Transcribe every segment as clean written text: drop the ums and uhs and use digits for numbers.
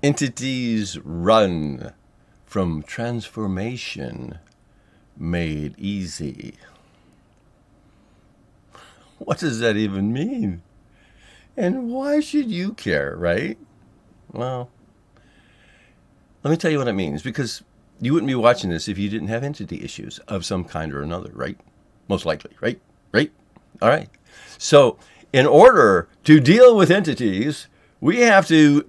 Entities run from transformation made easy. What does that even mean? And why should you care, right? Well, let me tell you what it means, because you wouldn't be watching this if you didn't have entity issues of some kind or another, right? Most likely, right? Right? All right. So, in order to deal with entities, we have to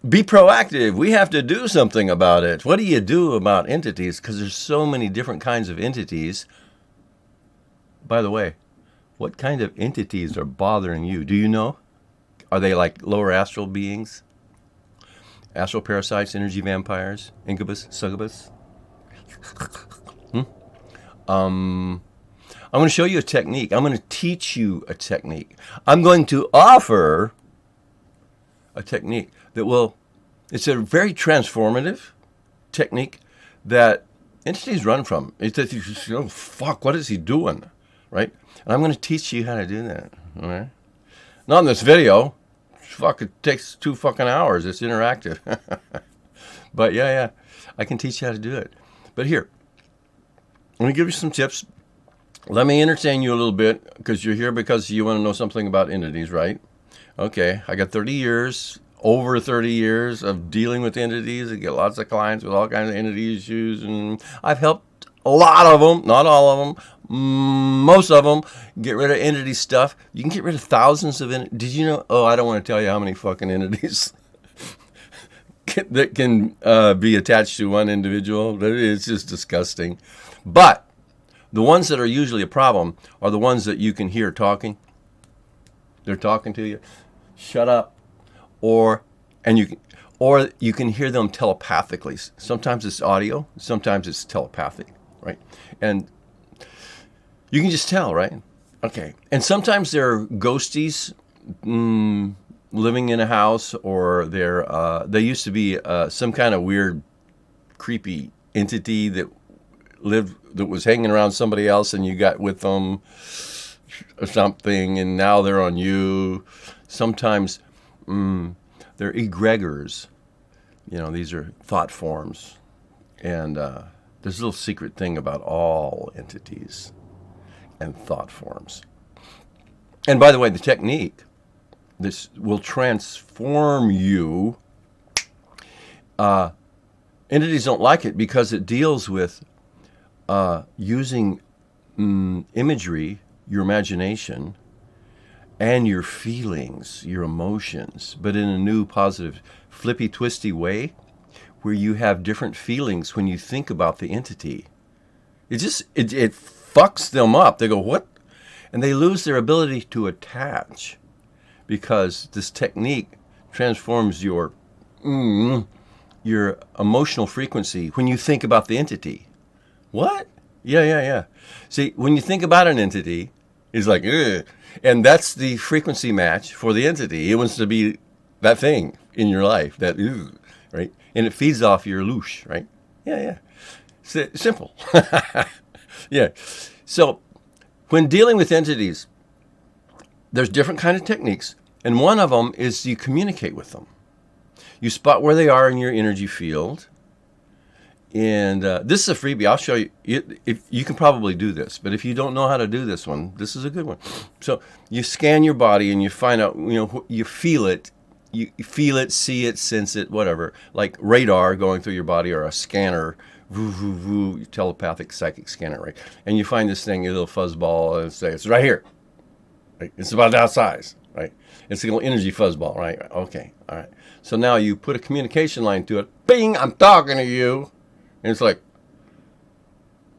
be proactive. We have to do something about it. What do you do about entities? Because there's so many different kinds of entities. By the way, what kind of entities are bothering you? Do you know? Are they like lower astral beings? Astral parasites, energy vampires, incubus, succubus? I'm going to show you a technique. I'm going to teach you a technique. I'm going to offer a technique that it's a very transformative technique that entities run from. It's that fuck, what is he doing? Right? And I'm going to teach you how to do that. All right? Not in this video. Fuck, it takes 2 fucking hours. It's interactive. But yeah, I can teach you how to do it. But here, let me give you some tips. Let me entertain you a little bit, because you're here because you want to know something about entities, right? Okay, I got over 30 years of dealing with entities. I get lots of clients with all kinds of entity issues, and I've helped a lot of them, not all of them, most of them, get rid of entity stuff. You can get rid of thousands of entities. Did you know? Oh, I don't want to tell you how many fucking entities that can be attached to one individual. It's just disgusting. But the ones that are usually a problem are the ones that you can hear talking. They're talking to you. Shut up. Or you can hear them telepathically. Sometimes it's audio, sometimes it's telepathic, right? And you can just tell, right? Okay. And sometimes they're ghosties living in a house, or they used to be some kind of weird, creepy entity that was hanging around somebody else, and you got with them or something, and now they're on you. Sometimes they're egregors. These are thought forms. And there's a little secret thing about all entities and thought forms. And by the way, the technique, this will transform you. Entities don't like it because it deals with using imagery, your imagination, and your feelings, your emotions, but in a new, positive, flippy, twisty way, where you have different feelings when you think about the entity. It fucks them up. They go, what? And they lose their ability to attach, because this technique transforms your emotional frequency when you think about the entity. What? Yeah. See, when you think about an entity, it's like, ugh. And that's the frequency match for the entity. It wants to be that thing in your life, that ugh, right? And it feeds off your loosh, right? Yeah. Simple. Yeah. So when dealing with entities, there's different kind of techniques. And one of them is you communicate with them. You spot where they are in your energy field. And this is a freebie. I'll show you. If you can probably do this, but if you don't know how to do this one, this is a good one. So you scan your body and you find out, you feel it. You feel it, see it, sense it, whatever. Like radar going through your body, or a scanner, telepathic psychic scanner, right? And you find this thing, a little fuzzball, and say, it's right here. Right? It's about that size, right? It's a little energy fuzzball, right? Okay, all right. So now you put a communication line to it. Bing, I'm talking to you. And it's like,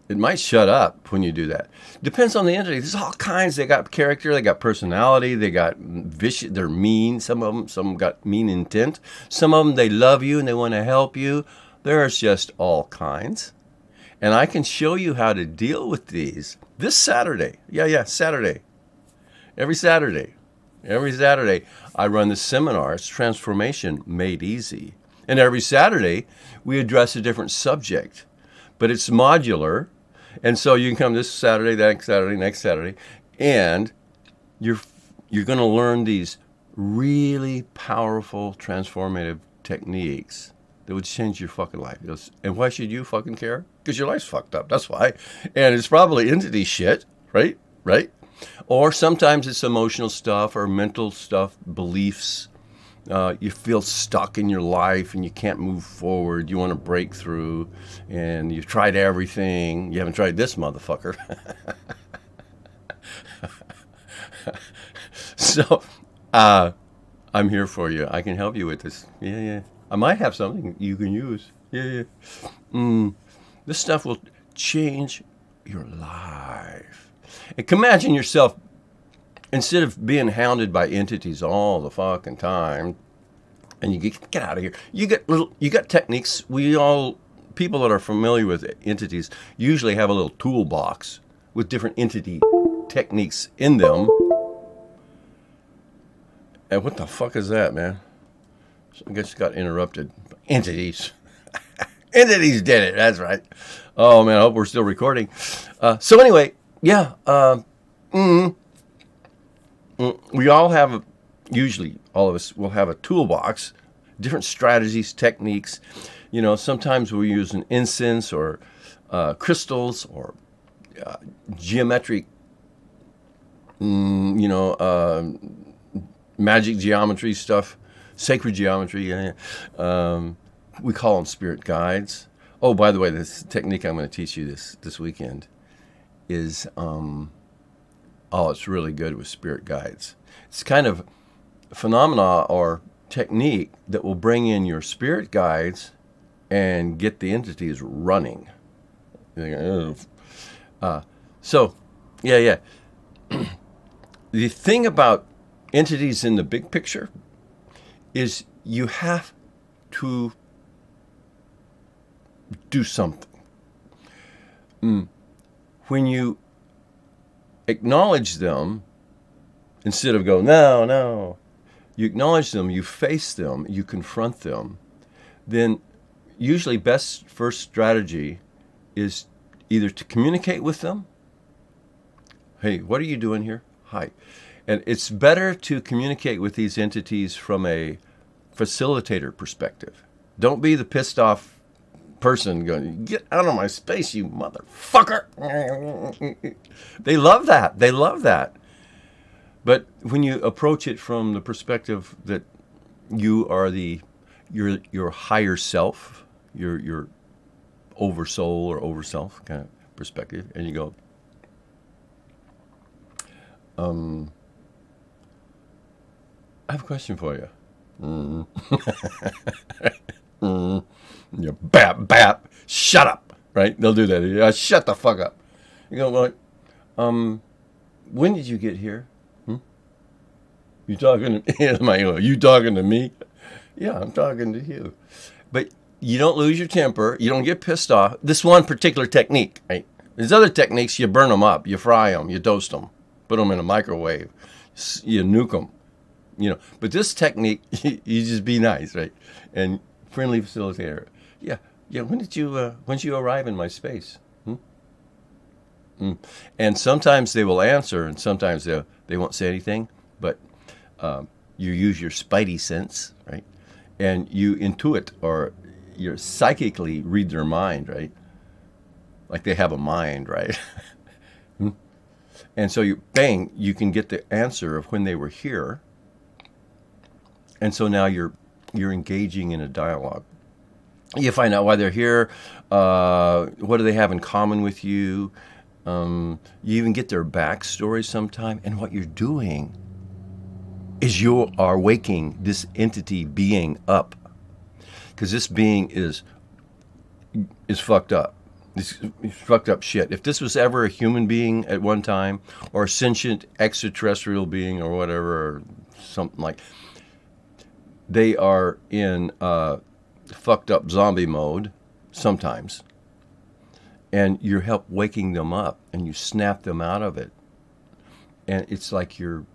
it might shut up when you do that. Depends on the entity. There's all kinds. They got character. They got personality. They got vicious. They're mean. Some of them got mean intent. Some of them, they love you and they want to help you. There's just all kinds. And I can show you how to deal with these this Saturday. Yeah, Saturday. Every Saturday, I run the seminar. It's Transformation Made Easy. And every Saturday, we address a different subject. But it's modular. And so you can come this Saturday, next Saturday, and you're going to learn these really powerful, transformative techniques that would change your fucking life. And why should you fucking care? Because your life's fucked up. That's why. And it's probably entity shit, right? Right? Or sometimes it's emotional stuff or mental stuff, beliefs. You feel stuck in your life and you can't move forward. You want to break through, and you've tried everything. You haven't tried this motherfucker. So, I'm here for you. I can help you with this. Yeah, yeah. I might have something you can use. Yeah, yeah. This stuff will change your life. And imagine yourself, instead of being hounded by entities all the fucking time, and you get out of here. You got techniques. People that are familiar with entities usually have a little toolbox with different entity techniques in them. And what the fuck is that, man? I guess it got interrupted. Entities. Entities did it. That's right. Oh, man, I hope we're still recording. So anyway, yeah. We all have, usually all of us will have a toolbox, different strategies, techniques. You know, sometimes we use an incense or crystals or geometric, magic geometry stuff, sacred geometry. We call them spirit guides. Oh, by the way, this technique I'm going to teach you this weekend is, it's really good with spirit guides. It's kind of a phenomena or technique that will bring in your spirit guides and get the entities running. So, yeah. The thing about entities in the big picture is you have to do something. When you acknowledge them, instead of going, no, you acknowledge them, you face them, you confront them, then usually best first strategy is either to communicate with them. Hey, what are you doing here? Hi. And it's better to communicate with these entities from a facilitator perspective. Don't be the pissed off person going, get out of my space, you motherfucker. They love that. But when you approach it from the perspective that you are your higher self, your over soul or over self kind of perspective, and you go, I have a question for you. You bap, shut up, right? They'll do that. Shut the fuck up. You go, well, when did you get here? You talking to you talking to me? Yeah, I'm talking to you. But you don't lose your temper. You don't get pissed off. This one particular technique, right? There's other techniques. You burn them up. You fry them. You toast them. Put them in a microwave. You nuke them. You know. But this technique, you just be nice, right? And friendly facilitator. Yeah. When did you arrive in my space? And sometimes they will answer, and sometimes they won't say anything. But you use your spidey sense, right? And you intuit or you psychically read their mind, right? Like they have a mind, right? And so you can get the answer of when they were here. And so now you're engaging in a dialogue. You find out why they're here. What do they have in common with you? You even get their backstory sometime. And what you're doing is you are waking this entity being up, because this being is fucked up. It's fucked up shit. If this was ever a human being at one time, or a sentient extraterrestrial being, or whatever, or something like, they are in fucked up zombie mode sometimes, and you help waking them up, and you snap them out of it, and it's like you're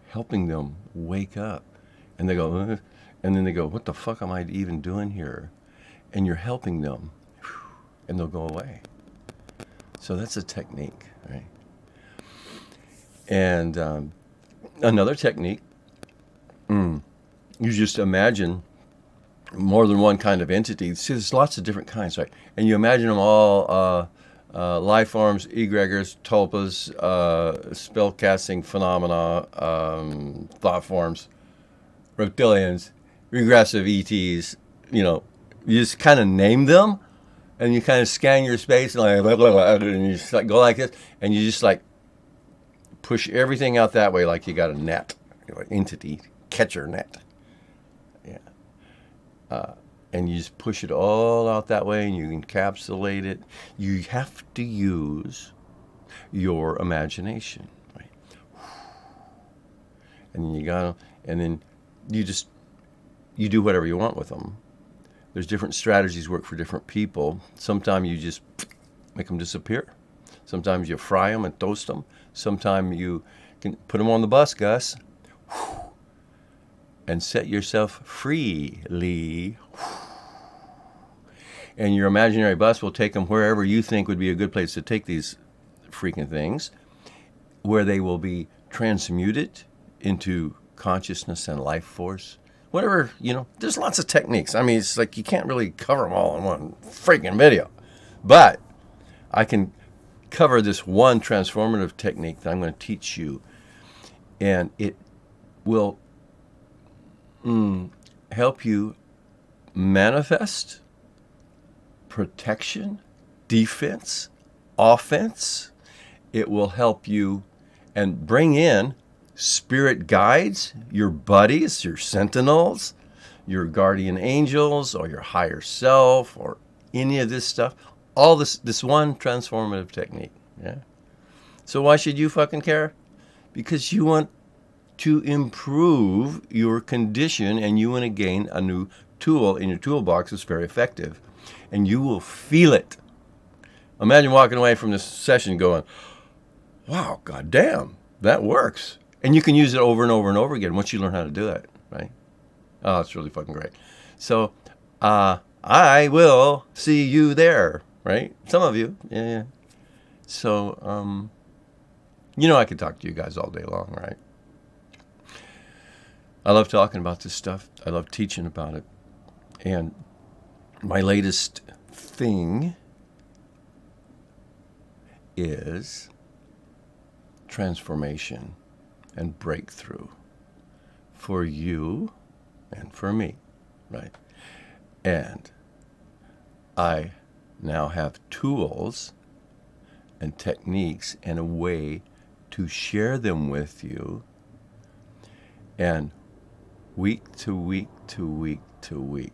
helping them wake up. And they go, and then they go, what the fuck am I even doing here? And you're helping them, and they'll go away. So that's a technique, right? And another technique, you just imagine more than one kind of entity. See, there's lots of different kinds, right? And you imagine them all life forms, egregors, tulpas, spell-casting phenomena, thought forms, reptilians, regressive ETs. You just kind of name them, and you kind of scan your space, and like, blah, blah, blah, and you just like go like this, and you just like push everything out that way, like you got a net, entity catcher net. And you just push it all out that way, and you encapsulate it. You have to use your imagination, right? And then you do whatever you want with them. There's different strategies work for different people. Sometimes you just make them disappear. Sometimes you fry them and toast them. Sometimes you can put them on the bus, Gus, and set yourself freely. And your imaginary bus will take them wherever you think would be a good place to take these freaking things, where they will be transmuted into consciousness and life force. Whatever, there's lots of techniques. I mean, it's like you can't really cover them all in one freaking video. But I can cover this one transformative technique that I'm going to teach you. And it will help you manifest protection, defense, offense. It will help you and bring in spirit guides, your buddies, your sentinels, your guardian angels, or your higher self, or any of this stuff. All this one transformative technique. Yeah. So why should you fucking care? Because you want to improve your condition, and you want to gain a new tool in your toolbox that's very effective. And you will feel it. Imagine walking away from this session going, wow, goddamn, that works. And you can use it over and over and over again once you learn how to do it, right? Oh, it's really fucking great. So I will see you there, right? Some of you, yeah. So, I could talk to you guys all day long, right? I love talking about this stuff. I love teaching about it. And my latest thing is transformation and breakthrough for you and for me, right? And I now have tools and techniques and a way to share them with you. And week to week to week to week,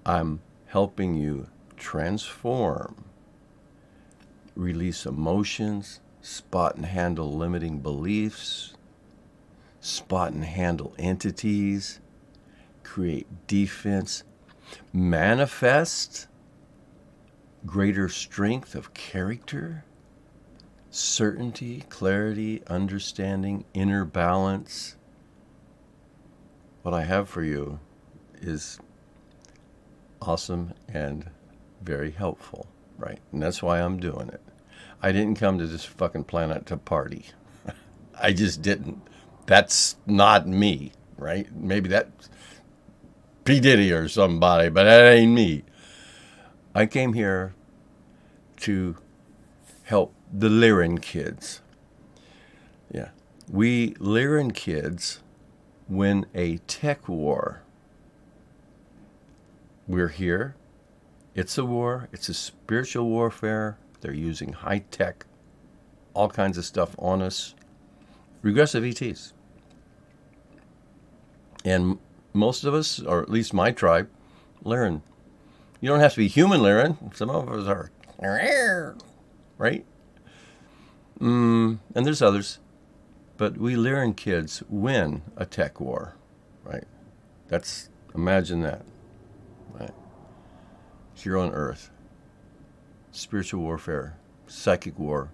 I'm helping you transform, release emotions, spot and handle limiting beliefs, spot and handle entities, create defense, manifest greater strength of character, certainty, clarity, understanding, inner balance. What I have for you is awesome and very helpful, right? And that's why I'm doing it. I didn't come to this fucking planet to party. I just didn't. That's not me, right? Maybe that's P. Diddy or somebody, but that ain't me. I came here to help the Lyran kids. Yeah. We Lyran kids win a tech war. We're here. It's a war. It's a spiritual warfare. They're using high tech, all kinds of stuff on us. Regressive ETs. And most of us, or at least my tribe, Lyran. You don't have to be human Lyran. Some of us are, right? And there's others. But we Lyran kids win a tech war, right? Imagine that, right? Here on Earth. Spiritual warfare, psychic war.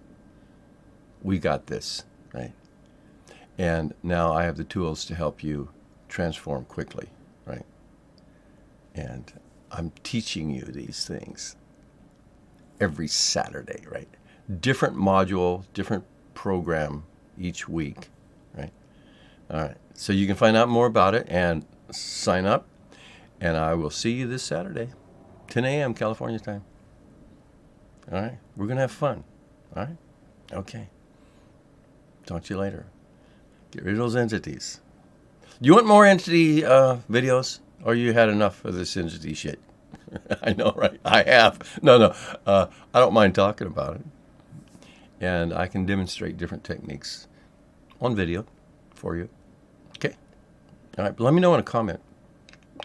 We got this, right? And now I have the tools to help you transform quickly, right? And I'm teaching you these things every Saturday, right? Different module, different program each week, right? All right. So you can find out more about it. And sign up, and I will see you this Saturday, 10 a.m. California time. All right? We're going to have fun. All right? Okay. Talk to you later. Get rid of those entities. Do you want more entity videos? Or you had enough of this entity shit? I know, right? I have. No. I don't mind talking about it. And I can demonstrate different techniques on video for you. Okay? All right, but let me know in a comment.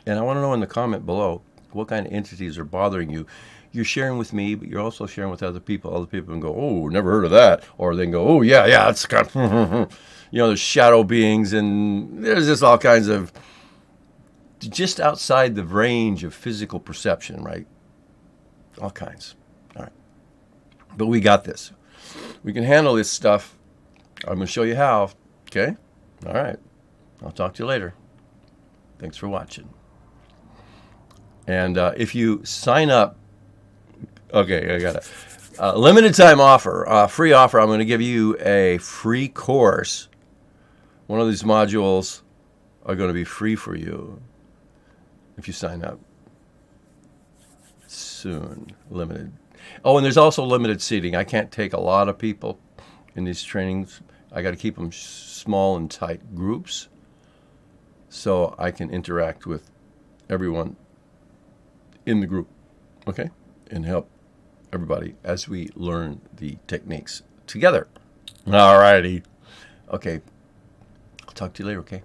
And I want to know in the comment below what kind of entities are bothering you. You're sharing with me, but you're also sharing with other people. Other people can go, oh, never heard of that. Or they can go, oh, yeah, that's kind of, there's shadow beings, and there's just all kinds of, just outside the range of physical perception, right? All kinds. All right. But we got this. We can handle this stuff. I'm going to show you how. Okay? All right. I'll talk to you later. Thanks for watching. And if you sign up, okay, I got a limited time offer, free offer. I'm going to give you a free course. One of these modules are going to be free for you if you sign up soon. Limited. Oh, and there's also limited seating. I can't take a lot of people in these trainings. I got to keep them small and tight groups so I can interact with everyone in the group, okay? And help everybody as we learn the techniques together. All righty. Okay. I'll talk to you later, okay?